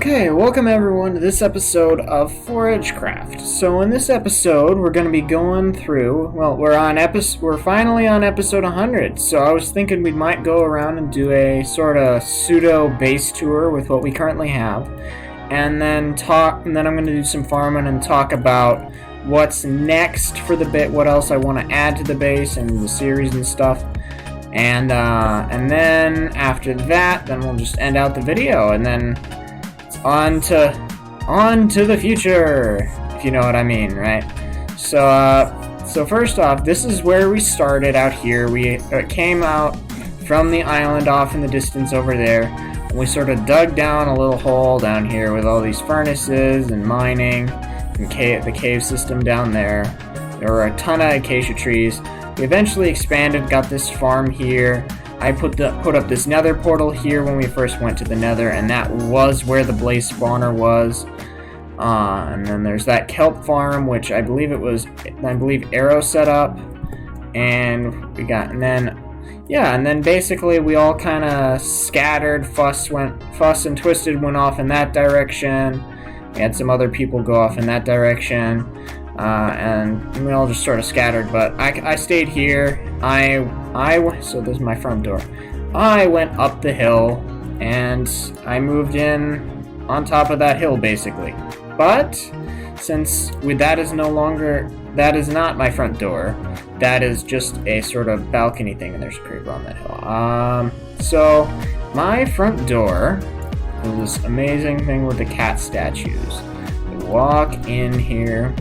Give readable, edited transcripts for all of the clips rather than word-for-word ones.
Okay, welcome everyone to this episode of ForageCraft. So in this episode, we're going to be going through, we're finally on episode 100. So I was thinking we might go around and do a sort of pseudo base tour with what we currently have, and then I'm going to do some farming and talk about what's next for the bit, what else I want to add to the base and the series and stuff. And then after that, then we'll just end out the video, and then on to the future, if you know what I mean, right? So first off, this is where we started out here. We came out from the island off in the distance over there, and we sort of dug down a little hole down here with all these furnaces and mining and the cave system down there. There were a ton of acacia trees. We eventually expanded, got this farm here. I put up this nether portal here when we first went to the nether, and that was where the blaze spawner was. And then there's that kelp farm, which I believe Arrow set up. And then basically we all kind of scattered. Fuss and Twisted went off in that direction. We had some other people go off in that direction. And we all just sort of scattered, but I stayed here. So this is my front door. I went up the hill, and I moved in on top of that hill, basically. But since that is not my front door, that is just a sort of balcony thing, and there's a creeper on that hill. So my front door is this amazing thing with the cat statues. You walk in here,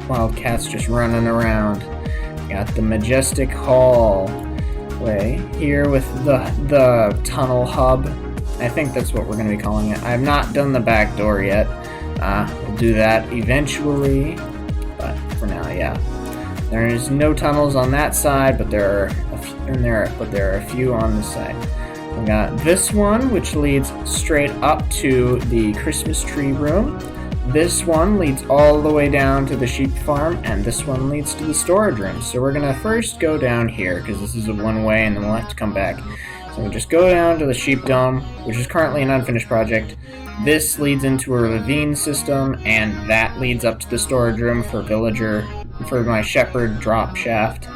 wild cats just running around. Got the majestic hallway here with the tunnel hub. I think that's what we're going to be calling it. I have not done the back door yet. We'll do that eventually, but for now, yeah. There is no tunnels on that side, but there are a few on this side. We got this one, which leads straight up to the Christmas tree room. This one leads all the way down to the sheep farm, and this one leads to the storage room. So we're going to first go down here, because this is a one-way, and then we'll have to come back. So we'll just go down to the sheep dome, which is currently an unfinished project. This leads into a ravine system, and that leads up to the storage room for my shepherd drop shaft.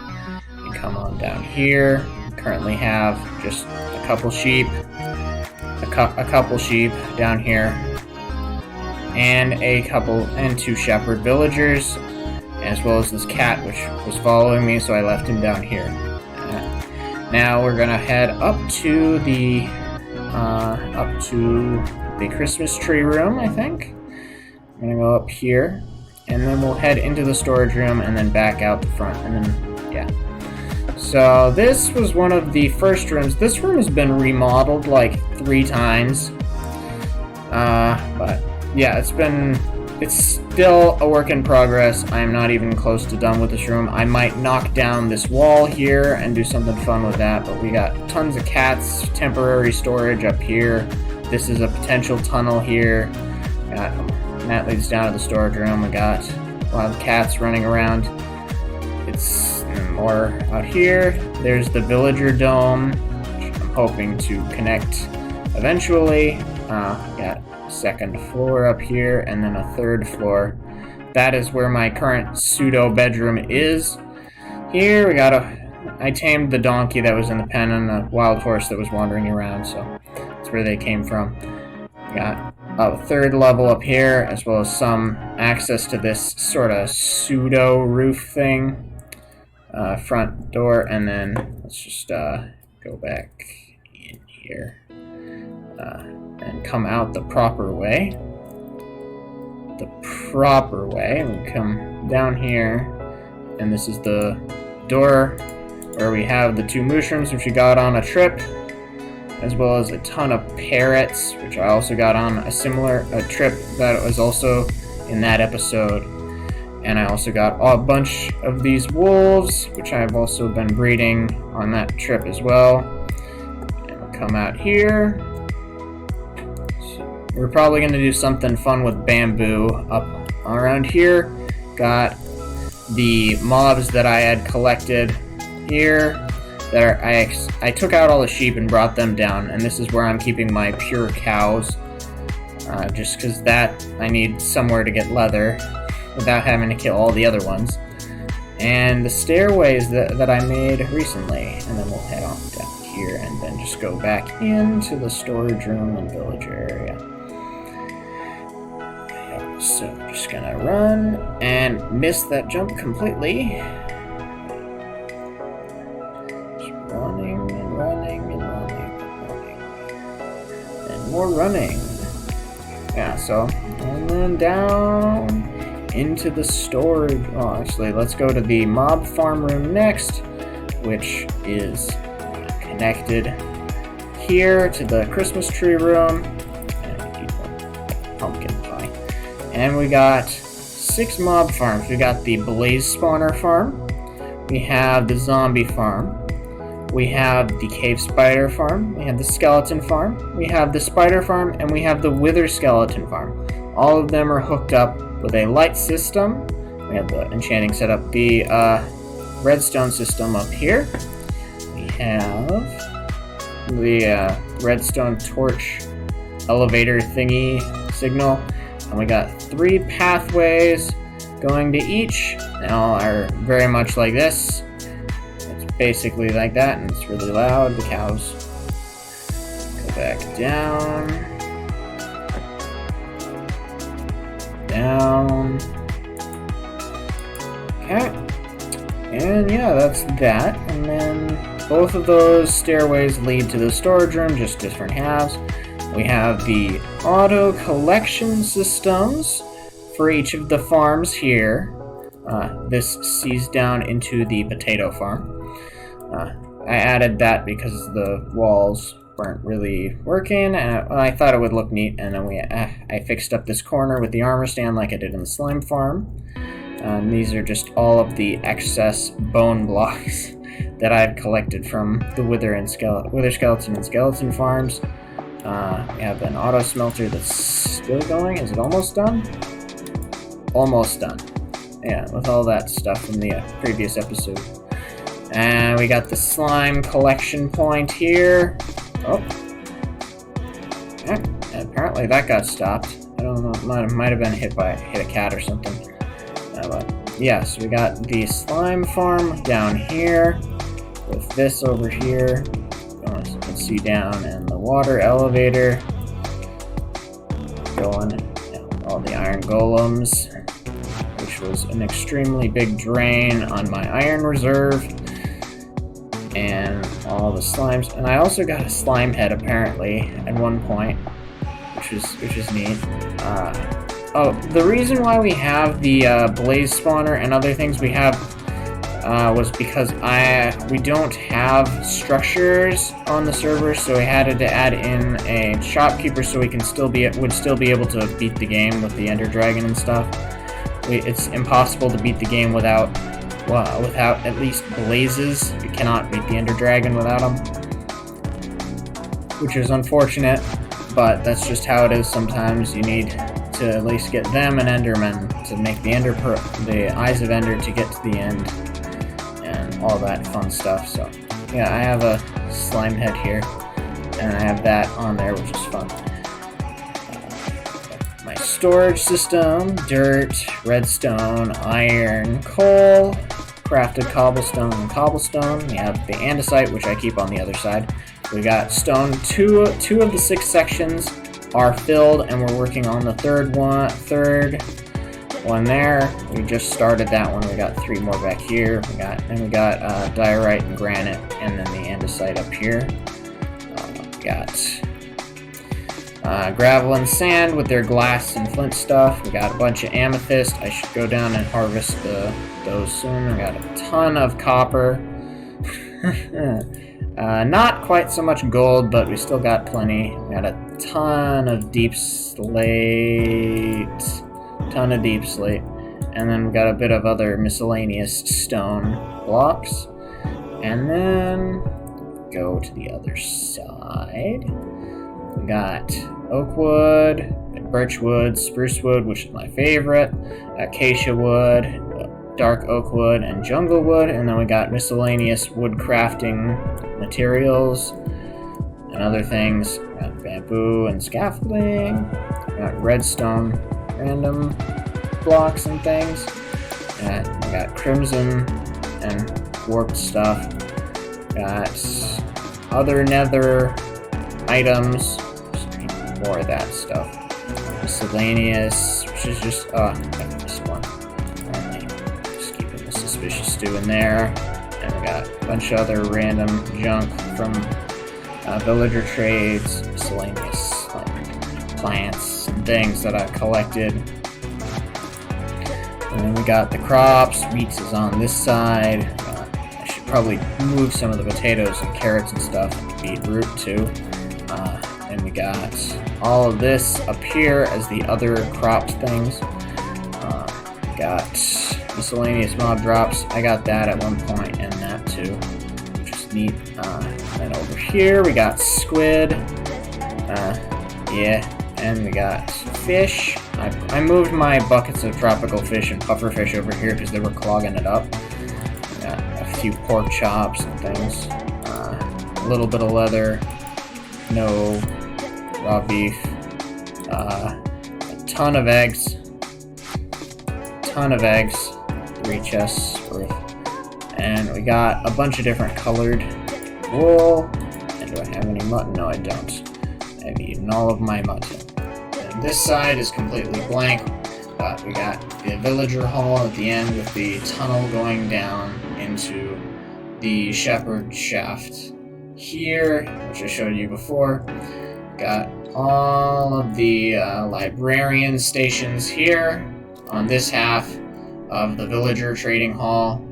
And come on down here. We currently have just a couple sheep down here. And two shepherd villagers, as well as this cat, which was following me, so I left him down here. Now we're gonna head up to the Christmas tree room, I think. I'm gonna go up here, and then we'll head into the storage room, and then back out the front, and then yeah. So this was one of the first rooms. This room has been remodeled like 3 times, but yeah, it's still a work in progress. I am not even close to done with this room. I might knock down this wall here and do something fun with that, but we got tons of cats, temporary storage up here. This is a potential tunnel here. That leads down to the storage room. We got a lot of cats running around. It's more out here. There's the villager dome, which I'm hoping to connect eventually. Got second floor up here, and then a third floor. That is where my current pseudo bedroom is. Here we got I tamed the donkey that was in the pen and the wild horse that was wandering around, so that's where they came from. We got a third level up here, as well as some access to this sort of pseudo roof thing. Front door, and then let's just go back in here. And come out the proper way. And we come down here, and this is the door where we have the 2 mushrooms, which we got on a trip, as well as a ton of parrots, which I also got on a trip that was also in that episode. And I also got a bunch of these wolves, which I've also been breeding on that trip as well. And we'll come out here. We're probably going to do something fun with bamboo up around here. Got the mobs that I had collected here. I took out all the sheep and brought them down, and this is where I'm keeping my pure cows. just because that I need somewhere to get leather without having to kill all the other ones. And the stairways that I made recently, and then we'll head on down here and then just go back into the storage room and villager area. Yeah, so I'm just gonna run and miss that jump completely. Just running and running and running and running. And more running. Yeah, so, and then down into the storage. Oh, actually, let's go to the mob farm room next, which is connected here to the Christmas tree room. Pumpkin pie. And we got 6 mob farms. We got the blaze spawner farm. We have the zombie farm. We have the cave spider farm. We have the skeleton farm. We have the spider farm, and we have the wither skeleton farm. All of them are hooked up with a light system. We have the enchanting setup, the redstone system up here. We have the redstone torch elevator thingy signal, and we got 3 pathways going to each. They all are very much like this. It's basically like that, and it's really loud. The cows go back down. Down. Okay. And yeah, that's that. And then both of those stairways lead to the storage room, just different halves. We have the auto collection systems for each of the farms here. This sees down into the potato farm. I added that because the walls weren't really working, and I thought it would look neat, and then I fixed up this corner with the armor stand like I did in the slime farm. And these are just all of the excess bone blocks that I've collected from the wither skeleton and skeleton farms. We have an auto smelter that's still going. Is it almost done? Almost done. Yeah, with all that stuff from the previous episode. And we got the slime collection point here. Oh. Yeah, apparently that got stopped. I don't know, it might have been hit a cat or something. But yeah, so we got the slime farm down here with this over here. You can see down, and the water elevator going. All the iron golems, which was an extremely big drain on my iron reserve. And all the slimes, and I also got a slime head apparently at one point, which is neat. Oh, the reason why we have the blaze spawner and other things we have was because we don't have structures on the server, so we had to add in a shopkeeper so we would still be able to beat the game with the Ender Dragon and stuff. It's impossible to beat the game without at least blazes. You cannot beat the Ender Dragon without them, which is unfortunate, but that's just how it is. Sometimes you need to at least get them and Enderman to make the Eyes of Ender to get to the end, and all that fun stuff. So yeah, I have a slime head here, and I have that on there, which is fun. My storage system: dirt, redstone, iron, coal, crafted cobblestone and cobblestone. We have the andesite, which I keep on the other side. We got stone. Two of the 6 sections are filled, and we're working on the third one there. We just started that one. We got 3 more back here. We got diorite and granite, and then the andesite up here. We got gravel and sand with their glass and flint stuff. We got a bunch of amethyst. I should go down and harvest those soon. We got a ton of copper. Not quite so much gold, but we still got plenty. We got a ton of deep slate. And then we got a bit of other miscellaneous stone blocks. And then go to the other side. We got oak wood, birch wood, spruce wood, which is my favorite, acacia wood, dark oak wood, and jungle wood. And then we got miscellaneous wood crafting materials and other things. We got bamboo and scaffolding. We got redstone random blocks and things. And I got crimson and warped stuff. Got other nether items. Just more of that stuff. Miscellaneous, which is just this one. Only just keeping the suspicious stew in there. And we got a bunch of other random junk from villager trades, miscellaneous like plants and things that I collected. And then we got the crops. Wheat is on this side. I should probably move some of the potatoes and carrots and stuff, and beetroot too. And we got all of this up here as the other cropped things. We got miscellaneous mob drops. I got that at one point, and that too, which is neat. Then over here we got squid. And we got fish. I moved my buckets of tropical fish and puffer fish over here because they were clogging it up. We got a few pork chops and things. A little bit of leather. No raw beef. A ton of eggs. 3 chests worth. And we got a bunch of different colored wool. And do I have any mutton? No, I don't. I've eaten all of my mutton. And this side is completely blank. We got the villager hall at the end with the tunnel going down into the shepherd shaft here, which I showed you before. Got all of the librarian stations here on this half of the villager trading hall.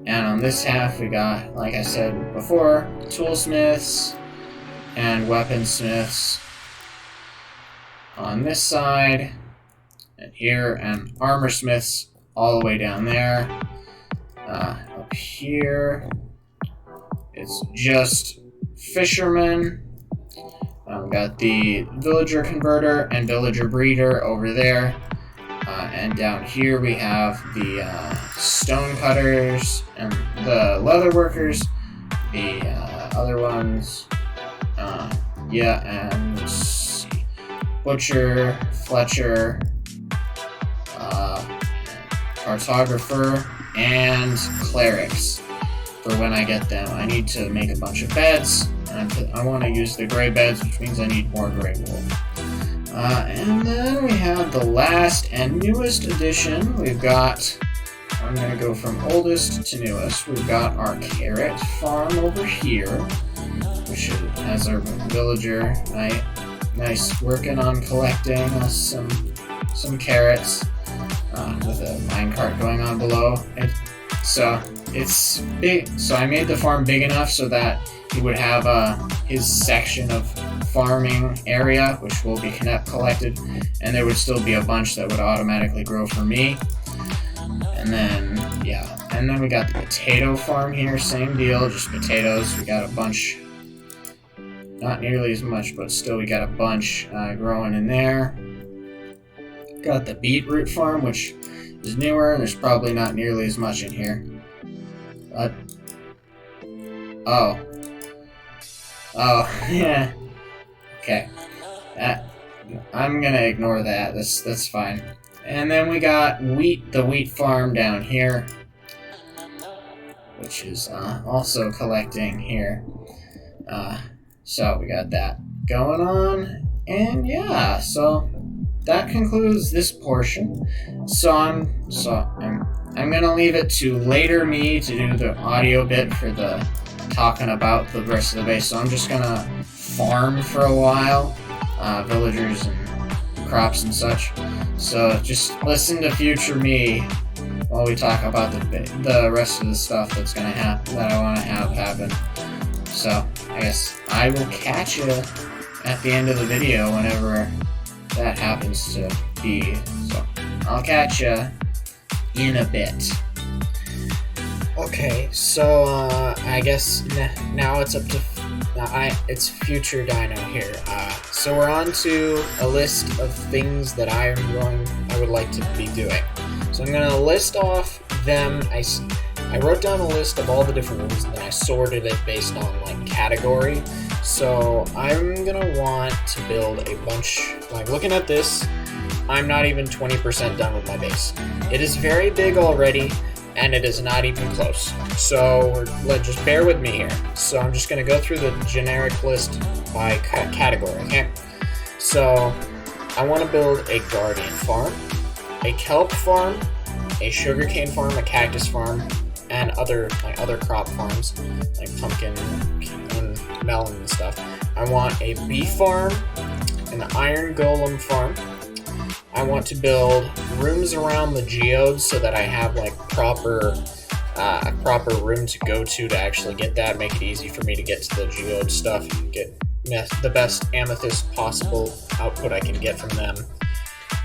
And on this half we got, like I said before, toolsmiths and weaponsmiths on this side and here, and armor smiths all the way down there. Up here it's just fishermen. We got the villager converter and villager breeder over there. And down here we have the stone cutters and the leather workers, the other ones, and let's see, butcher, fletcher, cartographer, and clerics for when I get them. I need to make a bunch of beds, and I want to use the gray beds, which means I need more gray wool. And then we have the last and newest addition. We've got, I'm going to go from oldest to newest. We've got our carrot farm over here, which has our villager, nice working on collecting us some carrots, with a minecart going on below. So it's big. So I made the farm big enough so that he would have his section of farming area, which will be collected, and there would still be a bunch that would automatically grow for me. And then and then we got the potato farm here, same deal, just potatoes. We got a bunch, not nearly as much, but still we got a bunch growing in there. Got the beetroot farm, which is newer, and there's probably not nearly as much in here. But oh yeah. Okay, I'm gonna ignore that. That's fine. And then we got the wheat farm down here, which is also collecting here. So we got that going on, and yeah. So that concludes this portion. So I'm gonna leave it to later me to do the audio bit for the talking about the rest of the base. So I'm just gonna farm for a while, villagers and crops and such. So just listen to future me while we talk about the rest of the stuff that's gonna happen, that I want to have happen. So I guess I will catch you at the end of the video whenever that happens to be. So I'll catch you in a bit. Okay, so I guess now it's up to it's future Dino here. So we're on to a list of things that I would like to be doing. So I'm gonna list off them. I wrote down a list of all the different ones, and then I sorted it based on like category. So I'm gonna want to build a bunch, like looking at this, I'm not even 20% done with my base. It is very big already, and it is not even close. So just bear with me here. So I'm just gonna go through the generic list by category, okay? So I want to build a guardian farm, a kelp farm, a sugarcane farm, a cactus farm, and other crop farms like pumpkin and melon and stuff. I want a beef farm, an iron golem farm. I want to build rooms around the geodes so that I have like a proper room to go to actually get that. Make it easy for me to get to the geode stuff, get the best amethyst possible output I can get from them.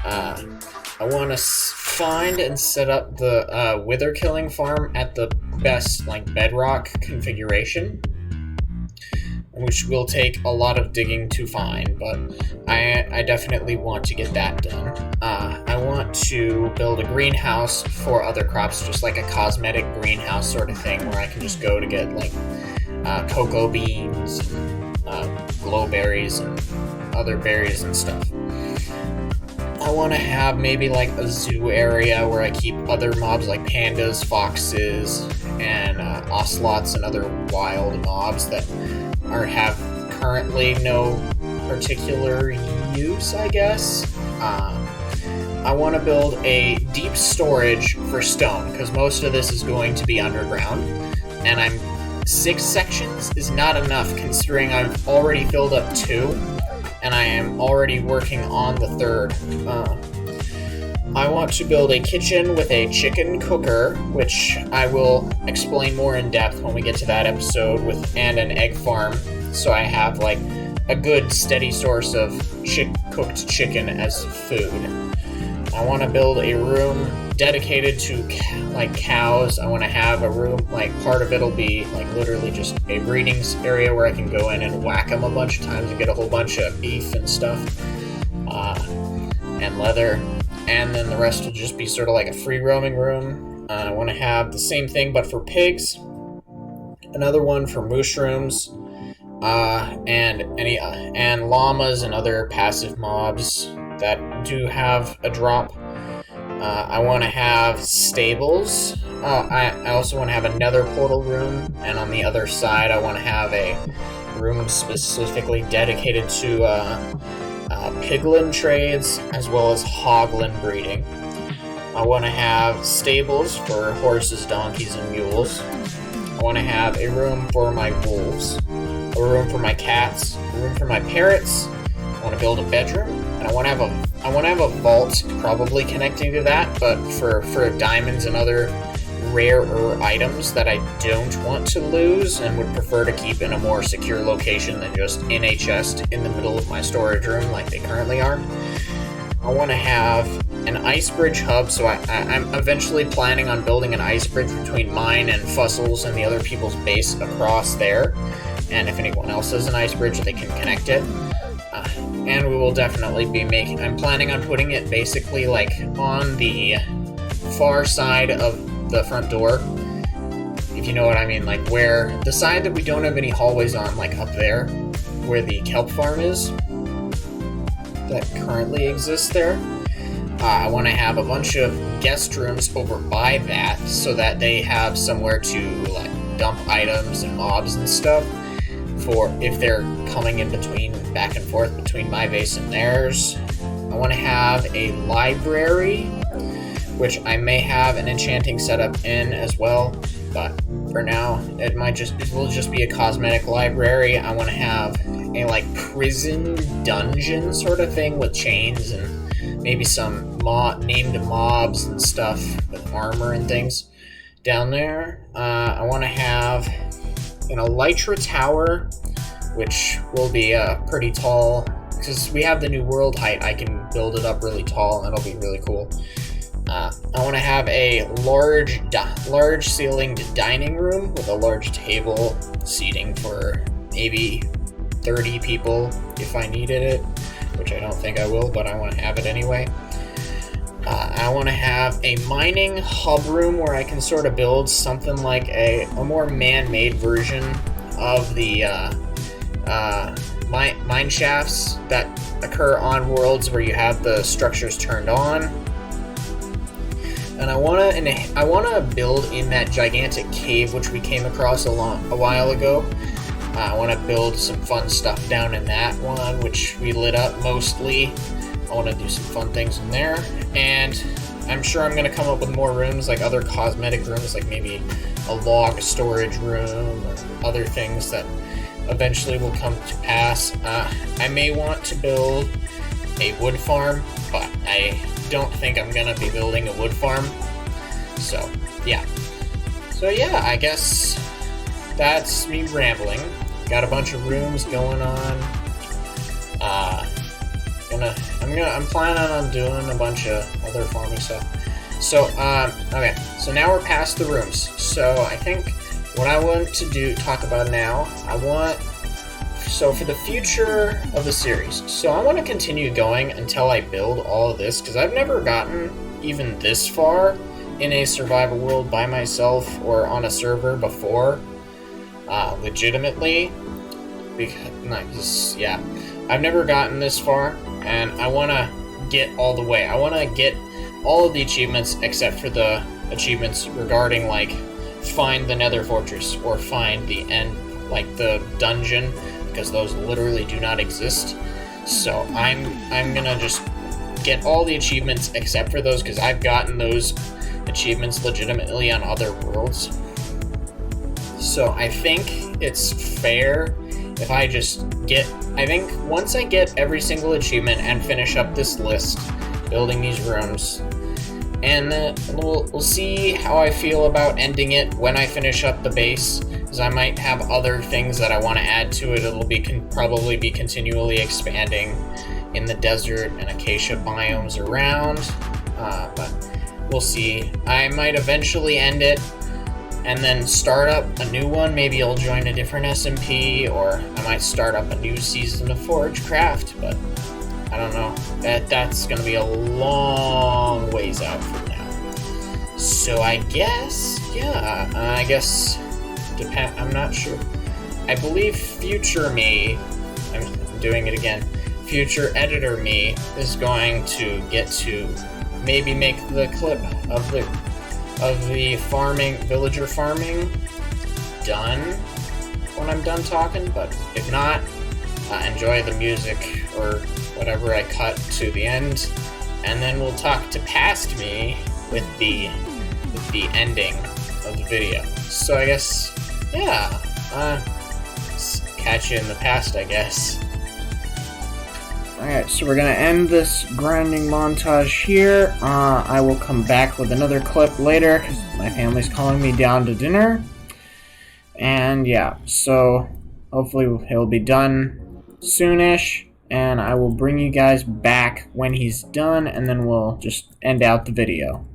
I want to find and set up the wither killing farm at the best like bedrock configuration, which will take a lot of digging to find, but I definitely want to get that done. I want to build a greenhouse for other crops, just like a cosmetic greenhouse sort of thing, where I can just go to get like cocoa beans, glowberries, and other berries and stuff. I want to have maybe like a zoo area where I keep other mobs like pandas, foxes, and ocelots and other wild mobs that have currently no particular use, I guess. I want to build a deep storage for stone, because most of this is going to be underground, and 6 sections is not enough considering I've already filled up 2, and I am already working on the 3rd. I want to build a kitchen with a chicken cooker, which I will explain more in depth when we get to that episode, and an egg farm, so I have like a good steady source of cooked chicken as food. I want to build a room dedicated to like cows. I want to have a room, like part of it'll be like literally just a breeding area where I can go in and whack them a bunch of times and get a whole bunch of beef and stuff, and leather. And then the rest will just be sort of like a free roaming room. I want to have the same thing but for pigs, another one for mushrooms, and llamas and other passive mobs that do have a drop. I want to have stables. I also want to have a nether portal room, and on the other side I want to have a room specifically dedicated to piglin trades as well as hoglin breeding. I want to have stables for horses, donkeys, and mules. I want to have a room for my wolves, a room for my cats, a room for my parrots. I want to build a bedroom, and I want to have a vault probably connecting to that, but for diamonds and other rarer items that I don't want to lose and would prefer to keep in a more secure location than just in a chest in the middle of my storage room like they currently are. I want to have an ice bridge hub, so I'm eventually planning on building an ice bridge between mine and Fussel's and the other people's base across there, and if anyone else has an ice bridge they can connect it. And we will definitely be I'm planning on putting it basically like on the far side of the front door, if you know what I mean, like where the side that we don't have any hallways on, like up there where the kelp farm is that currently exists there. I want to have a bunch of guest rooms over by that so that they have somewhere to like dump items and mobs and stuff for if they're coming in between, back and forth between my base and theirs. I want to have a library, which I may have an enchanting setup in as well, but for now it will just be a cosmetic library. I want to have a like prison dungeon sort of thing with chains and maybe some named mobs and stuff with armor and things down there. I want to have an elytra tower, which will be pretty tall because we have the new world height. I can build it up really tall and it'll be really cool. I want to have a large ceilinged dining room with a large table seating for maybe 30 people if I needed it, which I don't think I will, but I want to have it anyway. I want to have a mining hub room where I can sort of build something like a more man-made version of the mine shafts that occur on worlds where you have the structures turned on. And I wanna build in that gigantic cave which we came across a while ago. I want to build some fun stuff down in that one, which we lit up mostly. I want to do some fun things in there, and I'm sure I'm going to come up with more rooms, like other cosmetic rooms, like maybe a log storage room or other things that eventually will come to pass. I may want to build a wood farm, but I don't think I'm going to be building a wood farm. So yeah, I guess that's me rambling. Got a bunch of rooms going on. I'm planning on doing a bunch of other farming stuff. So okay, so now we're past the rooms. So I think what I want to talk about now, so for the future of the series. So I want to continue going until I build all of this, because I've never gotten even this far in a survival world by myself or on a server before. Legitimately, because I've never gotten this far, and I want to get all the way. I want to get all of the achievements except for the achievements regarding like find the Nether Fortress or find the end, like the dungeon, because those literally do not exist. So I'm gonna just get all the achievements except for those, because I've gotten those achievements legitimately on other worlds. So I think it's fair if I just I think once I get every single achievement and finish up this list, building these rooms, and then we'll see how I feel about ending it when I finish up the base, because I might have other things that I want to add to it. It'll be probably be continually expanding in the desert and acacia biomes around, but we'll see. I might eventually end it and then start up a new one. Maybe I'll join a different SMP, or I might start up a new season of ForageCraft, but I don't know. That's gonna be a long ways out from now. So I guess, I'm not sure. I believe future me, I'm doing it again, future editor me is going to get to maybe make the clip of the villager farming done when I'm done talking, but if not, enjoy the music or whatever I cut to the end, and then we'll talk to past me with the ending of the video. So I guess, catch you in the past, I guess. Alright, so we're gonna end this grinding montage here. I will come back with another clip later, because my family's calling me down to dinner. And yeah, so hopefully he'll be done soonish, and I will bring you guys back when he's done, and then we'll just end out the video.